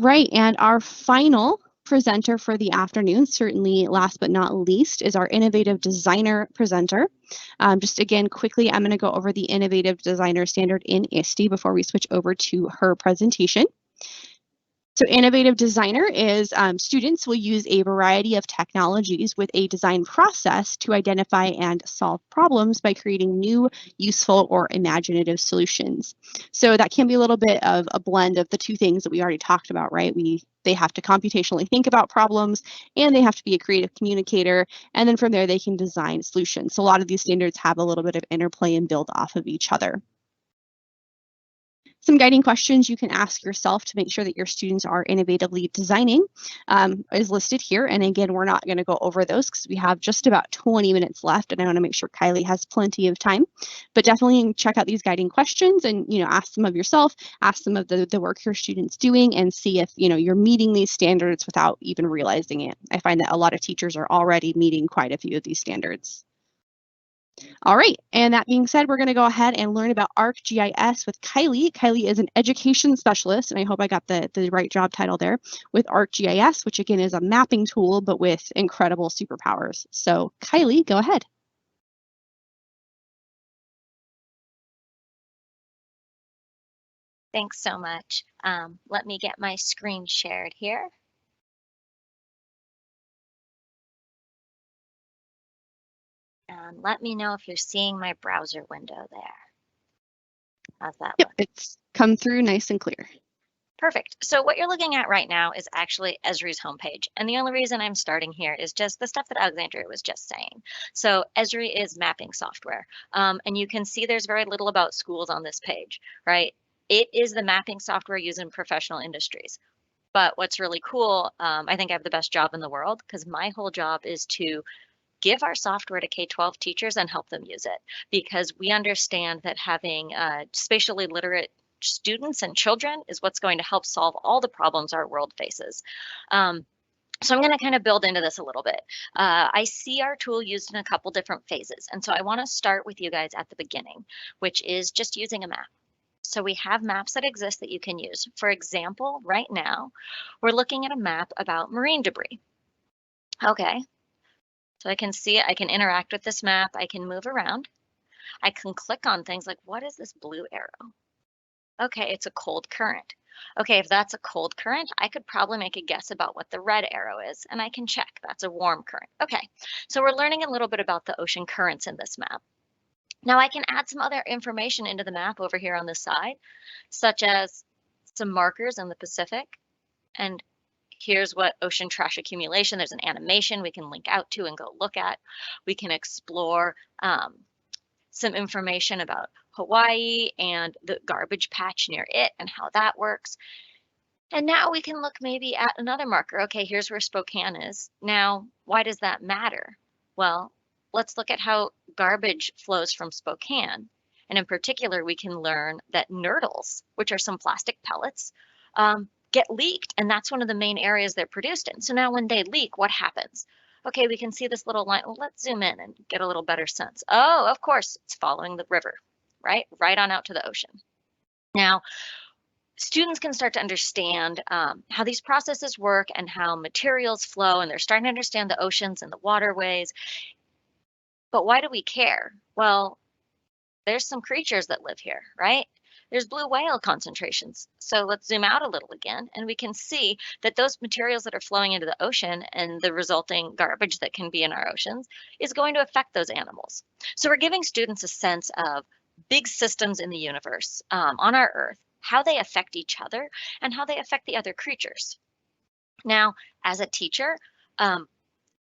right, and our final presenter for the afternoon, certainly last but not least, is our innovative designer presenter. Just again, quickly, I'm going to go over the innovative designer standard in ISTE before we switch over to her presentation. So innovative designer is students will use a variety of technologies with a design process to identify and solve problems by creating new, useful, or imaginative solutions. So that can be a little bit of a blend of the two things that we already talked about, right? They have to computationally think about problems, and they have to be a creative communicator, and then from there they can design solutions. So a lot of these standards have a little bit of interplay and build off of each other. Some guiding questions you can ask yourself to make sure that your students are innovatively designing is listed here. And again, we're not going to go over those because we have just about 20 minutes left, and I want to make sure Kylie has plenty of time. But definitely check out these guiding questions and ask them of yourself, ask them of the work your students doing, and see if you're meeting these standards without even realizing it. I find that a lot of teachers are already meeting quite a few of these standards. All right, and that being said, we're going to go ahead and learn about ArcGIS with Kylie. Kylie is an education specialist, and I hope I got the right job title there, with ArcGIS, which again is a mapping tool, but with incredible superpowers. So Kylie, go ahead. Thanks so much. Let me get my screen shared here. And let me know if you're seeing my browser window there. How's that look? It's come through nice and clear. Perfect. So what you're looking at right now is actually Esri's homepage. And the only reason I'm starting here is just the stuff that Alexandria was just saying. So Esri is mapping software. And you can see there's very little about schools on this page, right? It is the mapping software used in professional industries. But what's really cool, I think I have the best job in the world because my whole job is to give our software to K-12 teachers and help them use it, because we understand that having spatially literate students and children is what's going to help solve all the problems our world faces. So I'm going to kind of build into this a little bit. I see our tool used in a couple different phases. And so I want to start with you guys at the beginning, which is just using a map. So we have maps that exist that you can use. For example, right now, we're looking at a map about marine debris. Okay, so I can see it, I can interact with this map, I can move around. I can click on things like, what is this blue arrow? Okay, it's a cold current. Okay, if that's a cold current, I could probably make a guess about what the red arrow is, and I can check, that's a warm current. Okay, so we're learning a little bit about the ocean currents in this map. Now I can add some other information into the map over here on the side, such as some markers in the Pacific. And here's what ocean trash accumulation, there's an animation we can link out to and go look at. We can explore some information about Hawaii and the garbage patch near it and how that works. And now we can look maybe at another marker. Okay, here's where Spokane is. Now, why does that matter? Well, let's look at how garbage flows from Spokane. And in particular, we can learn that nurdles, which are some plastic pellets, get leaked. And that's one of the main areas they're produced in. So now when they leak, what happens? Okay, we can see this little line. Well, let's zoom in and get a little better sense. Oh, of course, it's following the river, right? Right on out to the ocean. Now, students can start to understand how these processes work and how materials flow, and they're starting to understand the oceans and the waterways. But why do we care? Well, there's some creatures that live here, right? There's blue whale concentrations. So let's zoom out a little again, and we can see that those materials that are flowing into the ocean and the resulting garbage that can be in our oceans is going to affect those animals. So we're giving students a sense of big systems in the universe on our Earth, how they affect each other, and how they affect the other creatures. Now, as a teacher,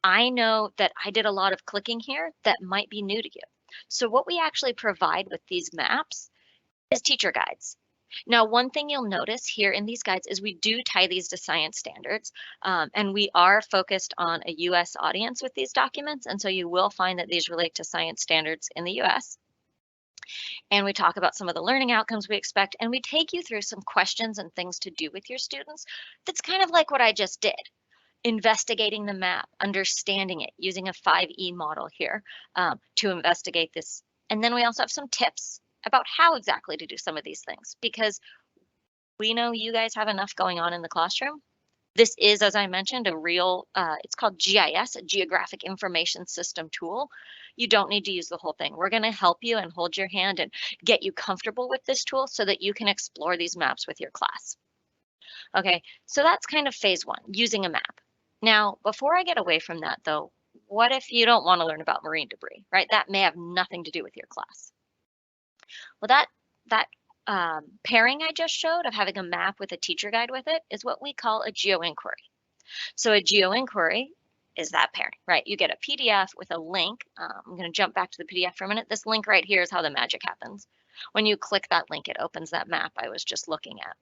I know that I did a lot of clicking here that might be new to you. So what we actually provide with these maps is teacher guides. Now, one thing you'll notice here in these guides is we do tie these to science standards, and we are focused on a US audience with these documents. And so you will find that these relate to science standards in the US. And we talk about some of the learning outcomes we expect, and we take you through some questions and things to do with your students. That's kind of like what I just did. Investigating the map, understanding it, using a 5E model here to investigate this. And then we also have some tips about how exactly to do some of these things, because We know you guys have enough going on in the classroom. This is, as I mentioned, a real, it's called GIS, a Geographic Information System tool. You don't need to use the whole thing. We're going to help you and hold your hand and get you comfortable with this tool so that you can explore these maps with your class. Okay, so that's kind of phase one, using a map. Now, before I get away from that though, what if you don't want to learn about marine debris, right? That may have nothing to do with your class. Well, that pairing I just showed of having a map with a teacher guide with it is what we call a geo inquiry. So a geo inquiry is that pairing, right? You get a PDF with a link. I'm going to jump back to the PDF for a minute. This link right here is how the magic happens. When you click that link, it opens that map I was just looking at.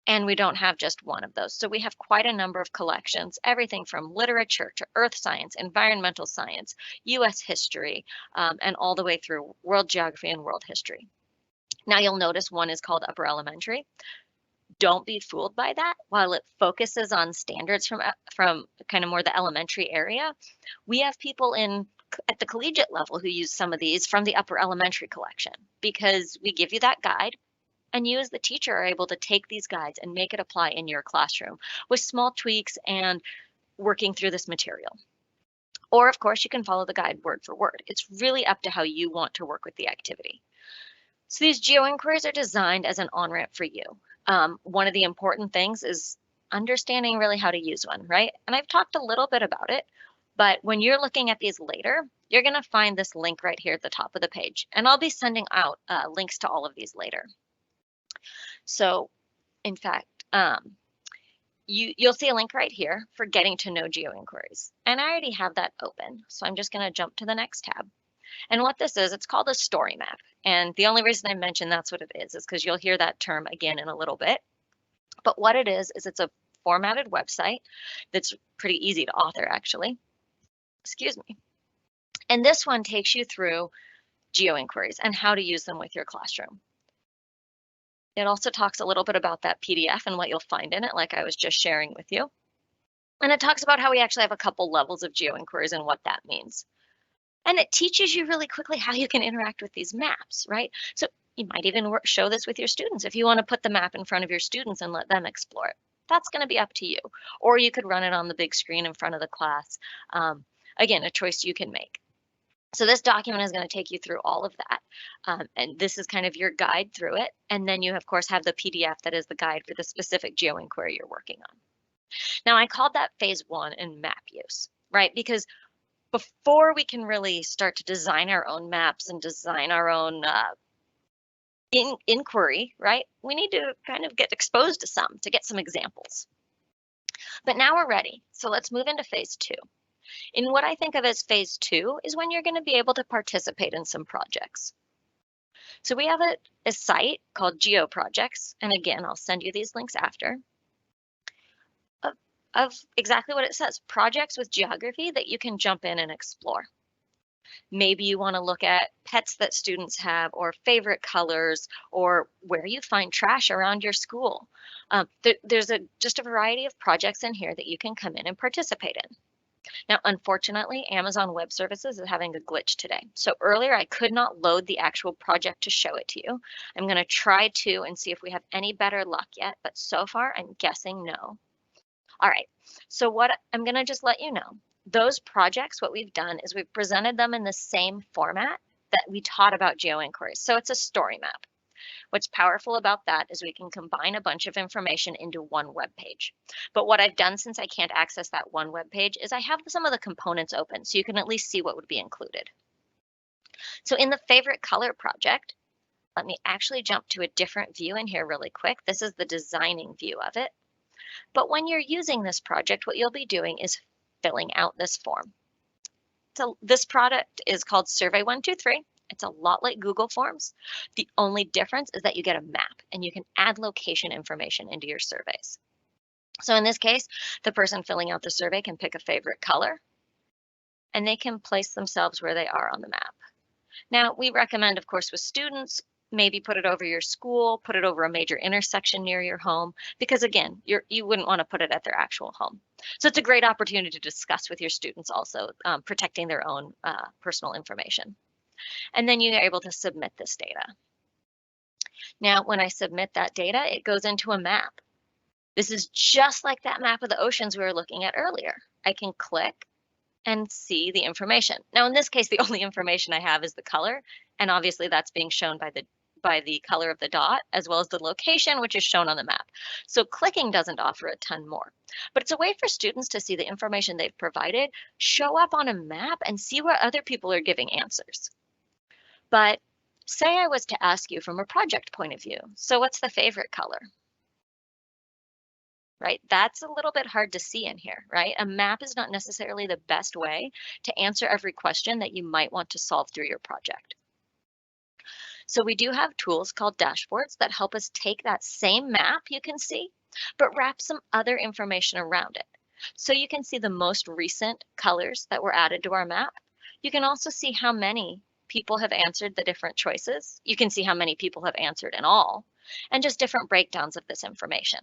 And we don't have just one of those. So we have quite a number of collections, everything from literature to earth science, environmental science, US history, and all the way through world geography and world history. Now you'll notice one is called Upper Elementary. Don't be fooled by that. While it focuses on standards from kind of more the elementary area, we have people at the collegiate level who use some of these from the Upper Elementary collection because we give you that guide. And you as the teacher are able to take these guides and make it apply in your classroom with small tweaks and working through this material. Or of course, you can follow the guide word for word. It's really up to how you want to work with the activity. So these geo inquiries are designed as an on-ramp for you. One of the important things is understanding really how to use one, right? And I've talked a little bit about it, but when you're looking at these later, you're going to find this link right here at the top of the page. And I'll be sending out links to all of these later. So in fact, you'll see a link right here for getting to know geo inquiries. And I already have that open. So I'm just going to jump to the next tab. And what this is, it's called a story map. And the only reason I mention that's what it is because you'll hear that term again in a little bit. But what it is it's a formatted website that's pretty easy to author, actually. Excuse me. And this one takes you through geo inquiries and how to use them with your classroom. It also talks a little bit about that PDF and what you'll find in it, like I was just sharing with you. And it talks about how we actually have a couple levels of geo inquiries and what that means. And it teaches you really quickly how you can interact with these maps, right? So you might even show this with your students if you want to put the map in front of your students and let them explore it. That's going to be up to you. Or you could run it on the big screen in front of the class. Again, a choice you can make. So this document is going to take you through all of that. And this is kind of your guide through it. And then you, of course, have the PDF that is the guide for the specific geo inquiry you're working on. Now, I called that phase one in map use, right? Because before we can really start to design our own maps and design our own inquiry, right? We need to kind of get exposed to some to get some examples. But now we're ready. So let's move into phase two. And what I think of as phase two is when you're going to be able to participate in some projects. So we have a site called Geo Projects. And again, I'll send you these links after. Of exactly what it says, projects with geography that you can jump in and explore. Maybe you want to look at pets that students have or favorite colors or where you find trash around your school. There's just a variety of projects in here that you can come in and participate in. Now, unfortunately, Amazon Web Services is having a glitch today. So earlier I could not load the actual project to show it to you. I'm going to try to and see if we have any better luck yet, but so far I'm guessing no. All right, so what I'm going to just let you know, those projects, what we've done is we've presented them in the same format that we taught about geo inquiries. So it's a story map. What's powerful about that is we can combine a bunch of information into one web page. But what I've done since I can't access that one web page is I have some of the components open so you can at least see what would be included. So in the favorite color project, let me actually jump to a different view in here really quick. This is the designing view of it. But when you're using this project, what you'll be doing is filling out this form. So this product is called Survey 123. It's a lot like Google Forms. The only difference is that you get a map and you can add location information into your surveys. So in this case, the person filling out the survey can pick a favorite color and they can place themselves where they are on the map. Now, we recommend, of course, with students, maybe put it over your school, put it over a major intersection near your home, because again, you wouldn't want to put it at their actual home. So it's a great opportunity to discuss with your students also, protecting their own personal information. And then you're able to submit this data. Now, when I submit that data, it goes into a map. This is just like that map of the oceans we were looking at earlier. I can click and see the information. Now, in this case, the only information I have is the color, and obviously that's being shown by the color of the dot, as well as the location, which is shown on the map. So clicking doesn't offer a ton more, but it's a way for students to see the information they've provided show up on a map and see where other people are giving answers. But say I was to ask you from a project point of view, so what's the favorite color? Right? That's a little bit hard to see in here, right? A map is not necessarily the best way to answer every question that you might want to solve through your project. So we do have tools called dashboards that help us take that same map you can see, but wrap some other information around it. So you can see the most recent colors that were added to our map. You can also see how many people have answered the different choices. You can see how many people have answered in all, and just different breakdowns of this information.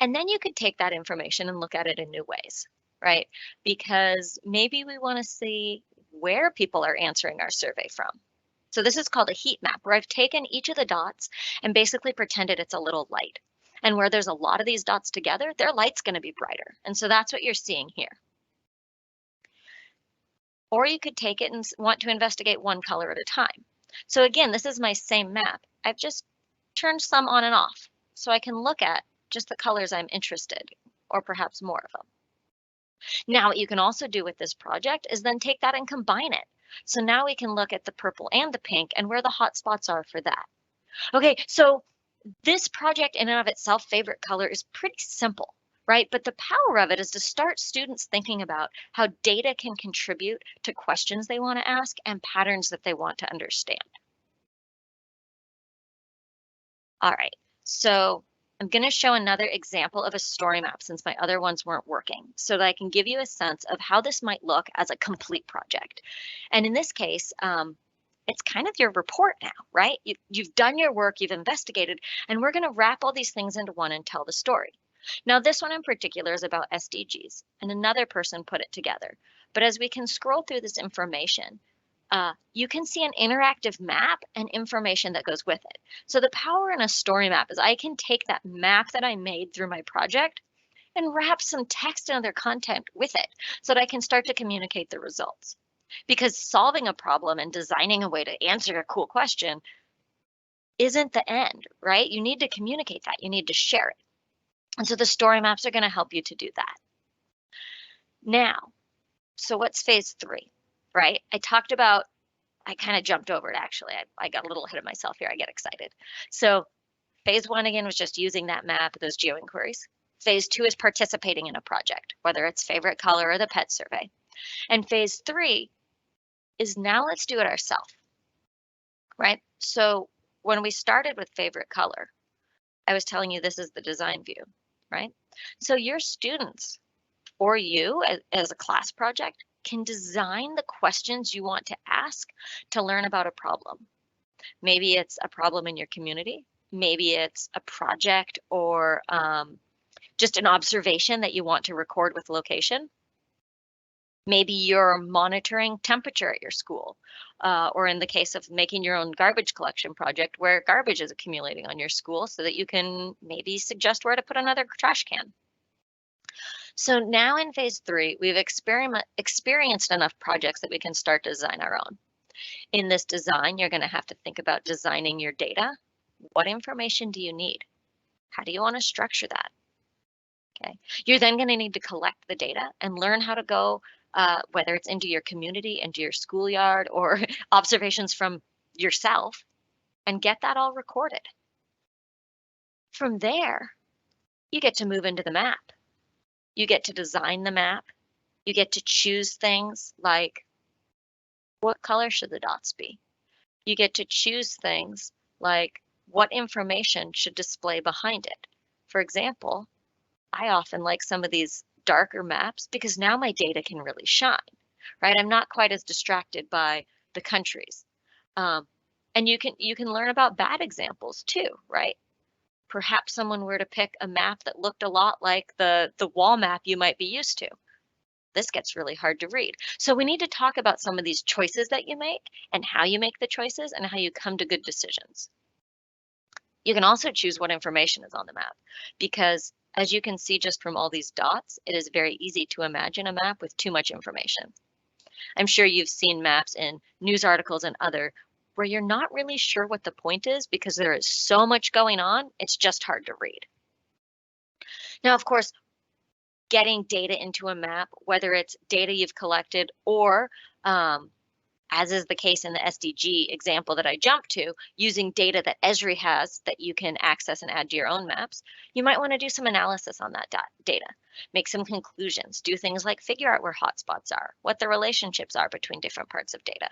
And then you could take that information and look at it in new ways, right? Because maybe we want to see where people are answering our survey from. So this is called a heat map, where I've taken each of the dots and basically pretended it's a little light. And where there's a lot of these dots together, their light's going to be brighter. And so that's what you're seeing here. Or you could take it and want to investigate one color at a time. So again, this is my same map. I've just turned some on and off so I can look at just the colors I'm interested, or perhaps more of them. Now, what you can also do with this project is then take that and combine it. So now we can look at the purple and the pink and where the hot spots are for that. Okay, so this project in and of itself, favorite color, is pretty simple, right? But the power of it is to start students thinking about how data can contribute to questions they want to ask and patterns that they want to understand. All right, so I'm going to show another example of a story map since my other ones weren't working, so that I can give you a sense of how this might look as a complete project. And in this case, it's kind of your report now, right? You've done your work, you've investigated, and we're going to wrap all these things into one and tell the story. Now, this one in particular is about SDGs, and another person put it together. But as we can scroll through this information, you can see an interactive map and information that goes with it. So the power in a story map is I can take that map that I made through my project and wrap some text and other content with it so that I can start to communicate the results. Because solving a problem and designing a way to answer a cool question isn't the end, right? You need to communicate that. You need to share it. And so the story maps are going to help you to do that. Now, so what's phase 3, right? I kind of jumped over it actually. I got a little ahead of myself here. I get excited. So phase 1 again was just using that map, those geo inquiries. Phase 2 is participating in a project, whether it's favorite color or the pet survey. And phase 3 is now let's do it ourselves, right? So when we started with favorite color, I was telling you this is the design view, right? So your students or you as a class project can design the questions you want to ask to learn about a problem. Maybe it's a problem in your community. Maybe it's a project or just an observation that you want to record with location. Maybe you're monitoring temperature at your school, or in the case of making your own garbage collection project where garbage is accumulating on your school so that you can maybe suggest where to put another trash can. So now in phase 3, we've experienced enough projects that we can start to design our own. In this design, you're going to have to think about designing your data. What information do you need? How do you want to structure that? Okay. You're then going to need to collect the data and learn how to go, whether it's into your community, into your schoolyard, or observations from yourself, and get that all recorded. From there, you get to move into the map. You get to design the map. You get to choose things like what color should the dots be? You get to choose things like what information should display behind it. For example, I often like some of these darker maps because now my data can really shine, right? I'm not quite as distracted by the countries. And you can learn about bad examples too, right? Perhaps someone were to pick a map that looked a lot like the wall map you might be used to. this gets really hard to read. So we need to talk about some of these choices that you make and how you make the choices and how you come to good decisions. You can also choose what information is on the map because as you can see just from all these dots, it is very easy to imagine a map with too much information. I'm sure you've seen maps in news articles and other where you're not really sure what the point is because there is so much going on, it's just hard to read. Now, of course, getting data into a map, whether it's data you've collected or as is the case in the SDG example that I jumped to, using data that Esri has that you can access and add to your own maps, you might want to do some analysis on that data, make some conclusions, do things like figure out where hotspots are, what the relationships are between different parts of data.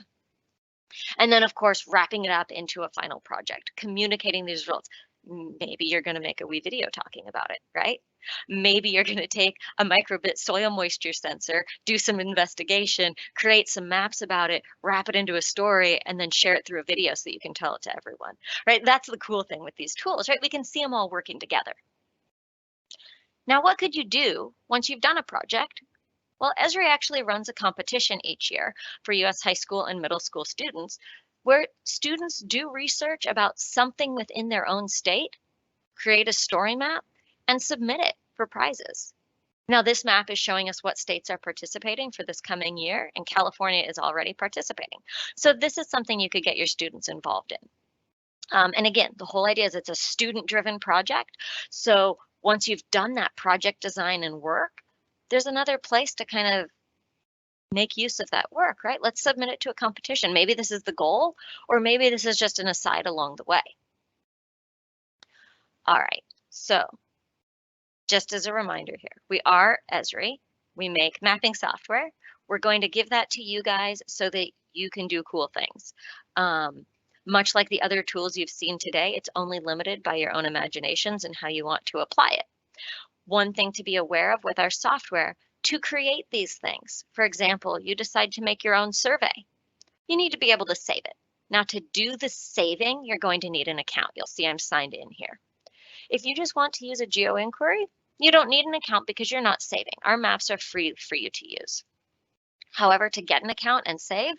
And then, of course, wrapping it up into a final project, communicating these results. Maybe you're going to make a wee video talking about it, right? Maybe you're going to take a microbit soil moisture sensor, do some investigation, create some maps about it, wrap it into a story, and then share it through a video so that you can tell it to everyone, right? That's the cool thing with these tools, right? We can see them all working together. Now, what could you do once you've done a project? Well, Esri actually runs a competition each year for US high school and middle school students where students do research about something within their own state, create a story map, and submit it for prizes. Now, this map is showing us what states are participating for this coming year, and California is already participating. So this is something you could get your students involved in. And again, the whole idea is it's a student-driven project. So once you've done that project design and work, there's another place to kind of make use of that work, right? Let's submit it to a competition. Maybe this is the goal, or maybe this is just an aside along the way. All right, so just as a reminder here, we are Esri. We make mapping software. We're going to give that to you guys so that you can do cool things. Much like the other tools you've seen today, it's only limited by your own imaginations and how you want to apply it. One thing to be aware of with our software, to create these things, for example, you decide to make your own survey, you need to be able to save it. Now to do the saving, you're going to need an account. You'll see I'm signed in here. If you just want to use a geo inquiry, you don't need an account because you're not saving. Our maps are free for you to use. However, to get an account and save,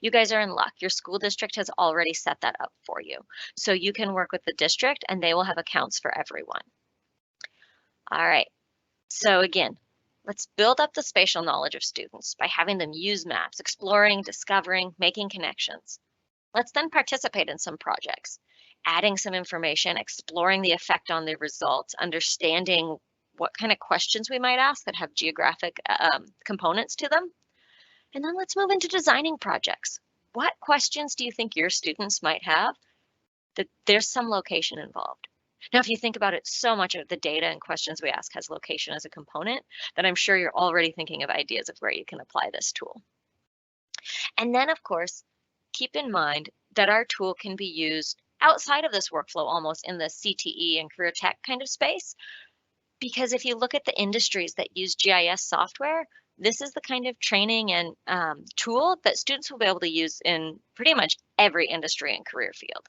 you guys are in luck. Your school district has already set that up for you. So you can work with the district and they will have accounts for everyone. All right, so again, let's build up the spatial knowledge of students by having them use maps, exploring, discovering, making connections. Let's then participate in some projects, adding some information, exploring the effect on the results, understanding what kind of questions we might ask that have geographic components to them. And then let's move into designing projects. What questions do you think your students might have that there's some location involved? Now, if you think about it, so much of the data and questions we ask has location as a component that I'm sure you're already thinking of ideas of where you can apply this tool. And then, of course, keep in mind that our tool can be used outside of this workflow, almost in the CTE and career tech kind of space. Because if you look at the industries that use GIS software, this is the kind of training and tool that students will be able to use in pretty much every industry and career field.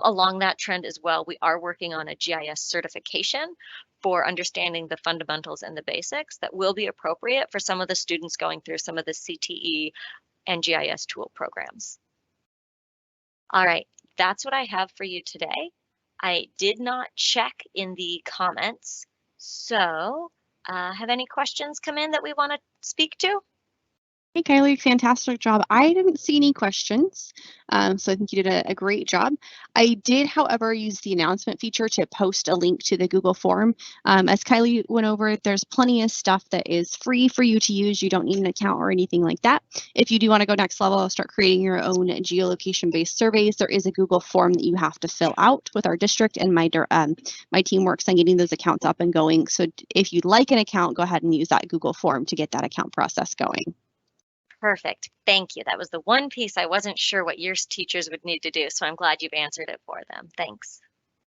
Along that trend as well, we are working on a GIS certification for understanding the fundamentals and the basics that will be appropriate for some of the students going through some of the CTE and GIS tool programs. All right, that's what I have for you today. I did not check in the comments, so have any questions come in that we want to speak to? Hey, Kylie, fantastic job. I didn't see any questions, so I think you did a great job. I did, however, use the announcement feature to post a link to the Google form. As Kylie went over, there's plenty of stuff that is free for you to use. You don't need an account or anything like that. If you do want to go next level, start creating your own geolocation-based surveys, there is a Google form that you have to fill out with our district, and my team works on getting those accounts up and going. So if you'd like an account, go ahead and use that Google form to get that account process going. Perfect. Thank you. That was the one piece I wasn't sure what your teachers would need to do, so I'm glad you've answered it for them. Thanks.